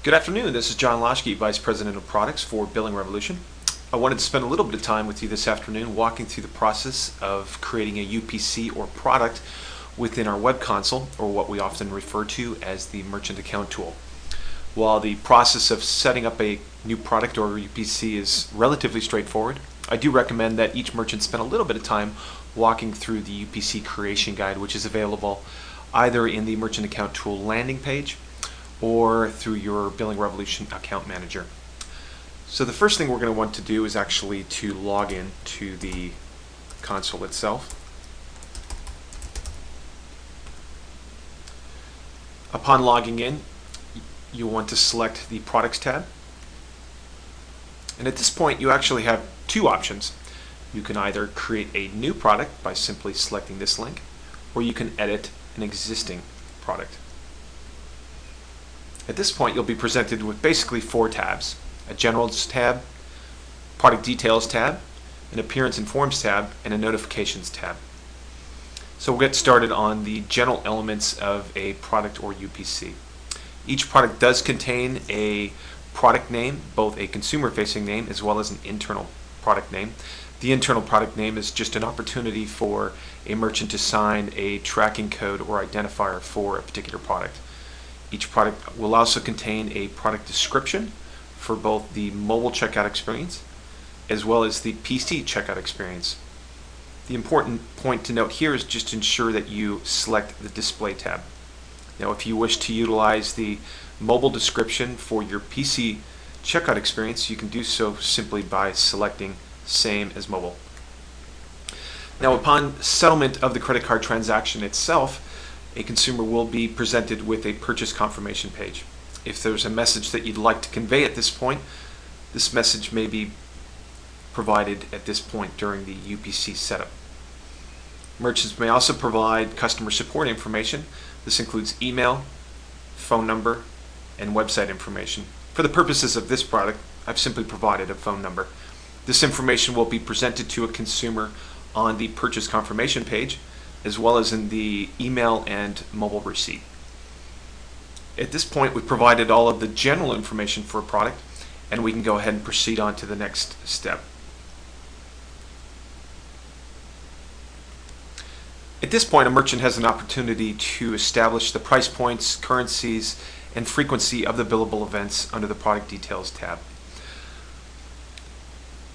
Good afternoon, this is John Loschke, Vice President of Products for Billing Revolution. I wanted to spend a little bit of time with you this afternoon walking through the process of creating a UPC or product within our web console, or what we often refer to as the Merchant Account Tool. While the process of setting up a new product or UPC is relatively straightforward, I do recommend that each merchant spend a little bit of time walking through the UPC creation guide, which is available either in the Merchant Account Tool landing page or through your Billing Revolution account manager. So the first thing we're going to want to do is actually to log in to the console itself. Upon logging in, you'll want to select the Products tab. And at this point, you actually have two options. You can either create a new product by simply selecting this link, or you can edit an existing product. At this point, you'll be presented with basically four tabs: a Generals tab, Product Details tab, an Appearance and Forms tab, and a Notifications tab. So we'll get started on the general elements of a product or UPC. Each product does contain a product name, both a consumer-facing name as well as an internal product name. The internal product name is just an opportunity for a merchant to sign a tracking code or identifier for a particular product. Each product will also contain a product description for both the mobile checkout experience as well as the PC checkout experience. The important point to note here is just to ensure that you select the Display tab. Now, if you wish to utilize the mobile description for your PC checkout experience, you can do so simply by selecting Same as Mobile. Now, upon settlement of the credit card transaction itself, a consumer will be presented with a purchase confirmation page. If there's a message that you'd like to convey at this point, this message may be provided at this point during the UPC setup. Merchants may also provide customer support information. This includes email, phone number, and website information. For the purposes of this product, I've simply provided a phone number. This information will be presented to a consumer on the purchase confirmation page, as well as in the email and mobile receipt. At this point, we've provided all of the general information for a product, and we can go ahead and proceed on to the next step. At this point, a merchant has an opportunity to establish the price points, currencies, and frequency of the billable events under the Product Details tab.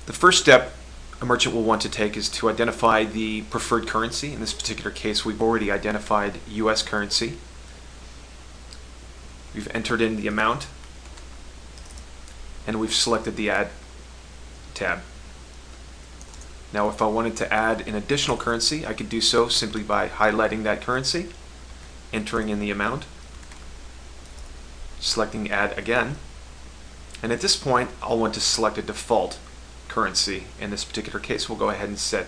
The first step a merchant will want to take is to identify the preferred currency. In this particular case, we've already identified US currency. We've entered in the amount, and we've selected the Add tab. Now, if I wanted to add an additional currency, I could do so simply by highlighting that currency, entering in the amount, selecting Add again, and at this point, I'll want to select a default currency. In this particular case, we'll go ahead and set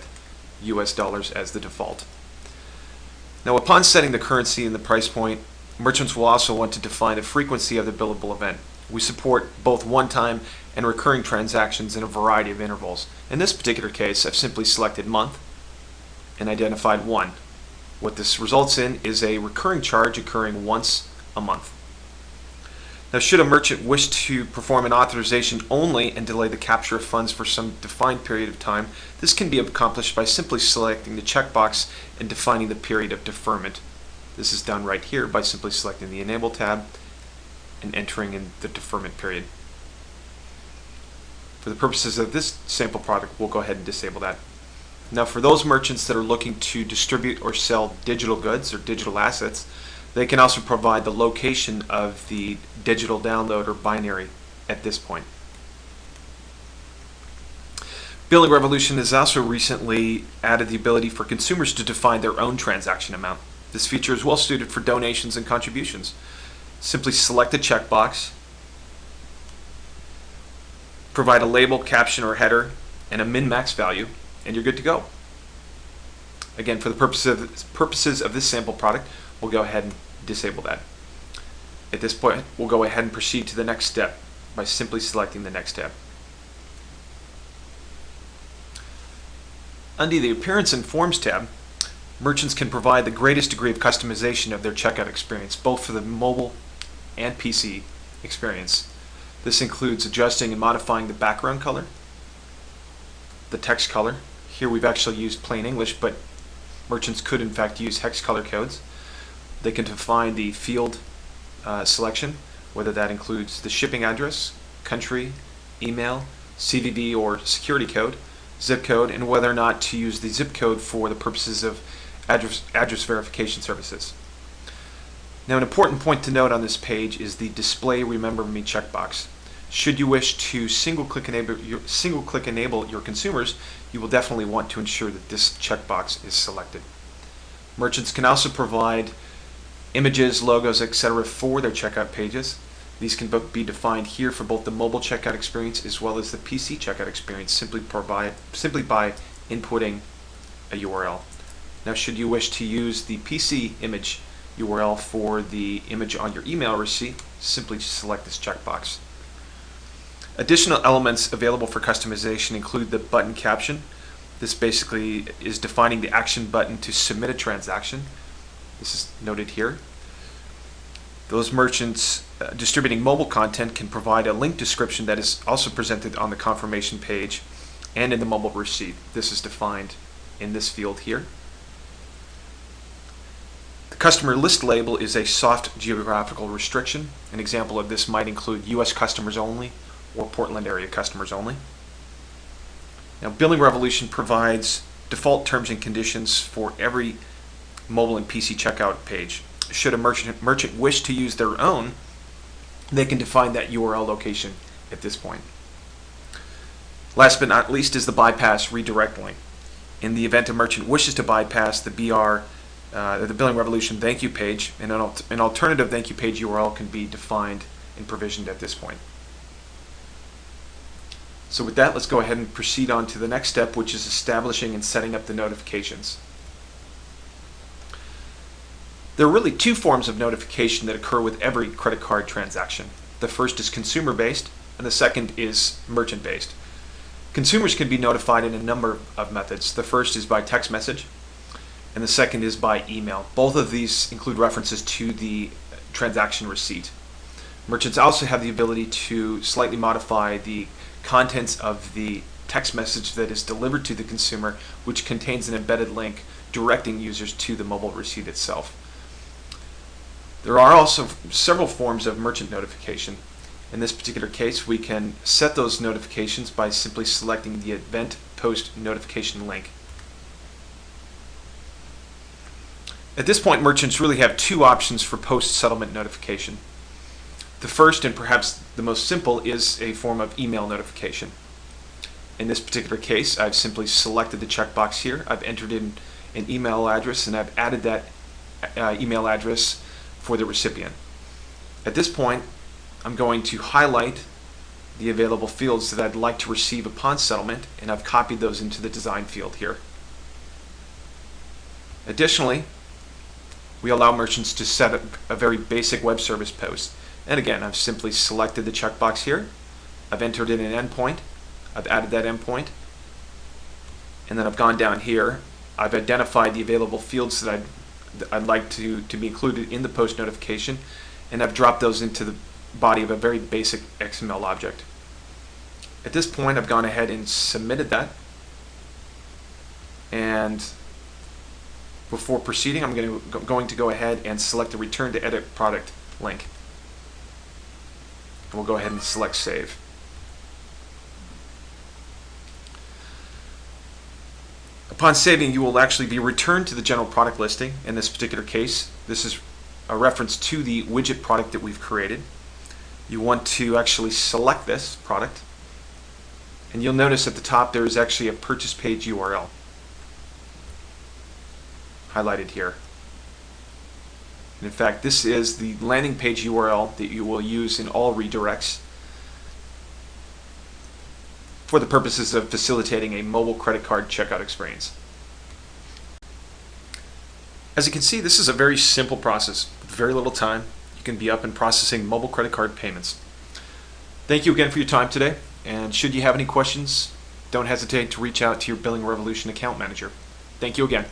US dollars as the default. Now, upon setting the currency and the price point, merchants will also want to define the frequency of the billable event. We support both one-time and recurring transactions in a variety of intervals. In this particular case, I've simply selected month and identified 1. What this results in is a recurring charge occurring once a month. Now, should a merchant wish to perform an authorization only and delay the capture of funds for some defined period of time, this can be accomplished by simply selecting the checkbox and defining the period of deferment. This is done right here by simply selecting the Enable tab and entering in the deferment period. For the purposes of this sample product, we'll go ahead and disable that. Now, for those merchants that are looking to distribute or sell digital goods or digital assets, they can also provide the location of the digital download or binary at this point. Billing Revolution has also recently added the ability for consumers to define their own transaction amount. This feature is well suited for donations and contributions. Simply select a checkbox, provide a label, caption, or header, and a min-max value, and you're good to go. Again, for the purposes of this sample product, we'll go ahead and disable that. At this point, we'll go ahead and proceed to the next step by simply selecting the Next tab. Under the Appearance and Forms tab, merchants can provide the greatest degree of customization of their checkout experience, both for the mobile and PC experience. This includes adjusting and modifying the background color, the text color. Here we've actually used plain English, but merchants could in fact use hex color codes. They can define the field selection, whether that includes the shipping address, country, email, CVV or security code, zip code, and whether or not to use the zip code for the purposes of address verification services. Now, an important point to note on this page is the Display Remember Me checkbox. Should you wish to single-click enable your consumers, you will definitely want to ensure that this checkbox is selected. Merchants can also provide images, logos, etc. for their checkout pages. These can be defined here for both the mobile checkout experience as well as the PC checkout experience simply by inputting a URL. Now, should you wish to use the PC image URL for the image on your email receipt, simply select this checkbox. Additional elements available for customization include the button caption. This basically is defining the action button to submit a transaction. This is noted here. Those merchants distributing mobile content can provide a link description that is also presented on the confirmation page and in the mobile receipt. This is defined in this field here. The customer list label is a soft geographical restriction. An example of this might include US customers only or Portland area customers only. Now, Billing Revolution provides default terms and conditions for every mobile and PC checkout page. Should a merchant wish to use their own, they can define that URL location at this point. Last but not least is the bypass redirect link. In the event a merchant wishes to bypass the Billing Revolution thank you page, an alternative thank you page URL can be defined and provisioned at this point. So with that, let's go ahead and proceed on to the next step, which is establishing and setting up the notifications. There are really two forms of notification that occur with every credit card transaction. The first is consumer-based, and the second is merchant-based. Consumers can be notified in a number of methods. The first is by text message, and the second is by email. Both of these include references to the transaction receipt. Merchants also have the ability to slightly modify the contents of the text message that is delivered to the consumer, which contains an embedded link directing users to the mobile receipt itself. There are also several forms of merchant notification. In this particular case, we can set those notifications by simply selecting the Event Post Notification link. At this point, merchants really have two options for post-settlement notification. The first, and perhaps the most simple, is a form of email notification. In this particular case, I've simply selected the checkbox here. I've entered in an email address, and I've added that email address for the recipient. At this point, I'm going to highlight the available fields that I'd like to receive upon settlement, and I've copied those into the design field here. Additionally, we allow merchants to set up a very basic web service post. And again, I've simply selected the checkbox here. I've entered in an endpoint. I've added that endpoint. And then I've gone down here. I've identified the available fields that I'd like to be included in the post notification, and I've dropped those into the body of a very basic XML object. At this point, I've gone ahead and submitted that, and before proceeding, I'm going to go ahead and select the Return to Edit Product link. And we'll go ahead and select Save. Upon saving, you will actually be returned to the general product listing. In this particular case, this is a reference to the widget product that we've created. You want to actually select this product, and you'll notice at the top there is actually a purchase page URL highlighted here. And in fact, this is the landing page URL that you will use in all redirects for the purposes of facilitating a mobile credit card checkout experience. As you can see, this is a very simple process. With very little time, you can be up and processing mobile credit card payments. Thank you again for your time today, and should you have any questions, don't hesitate to reach out to your Billing Revolution account manager. Thank you again.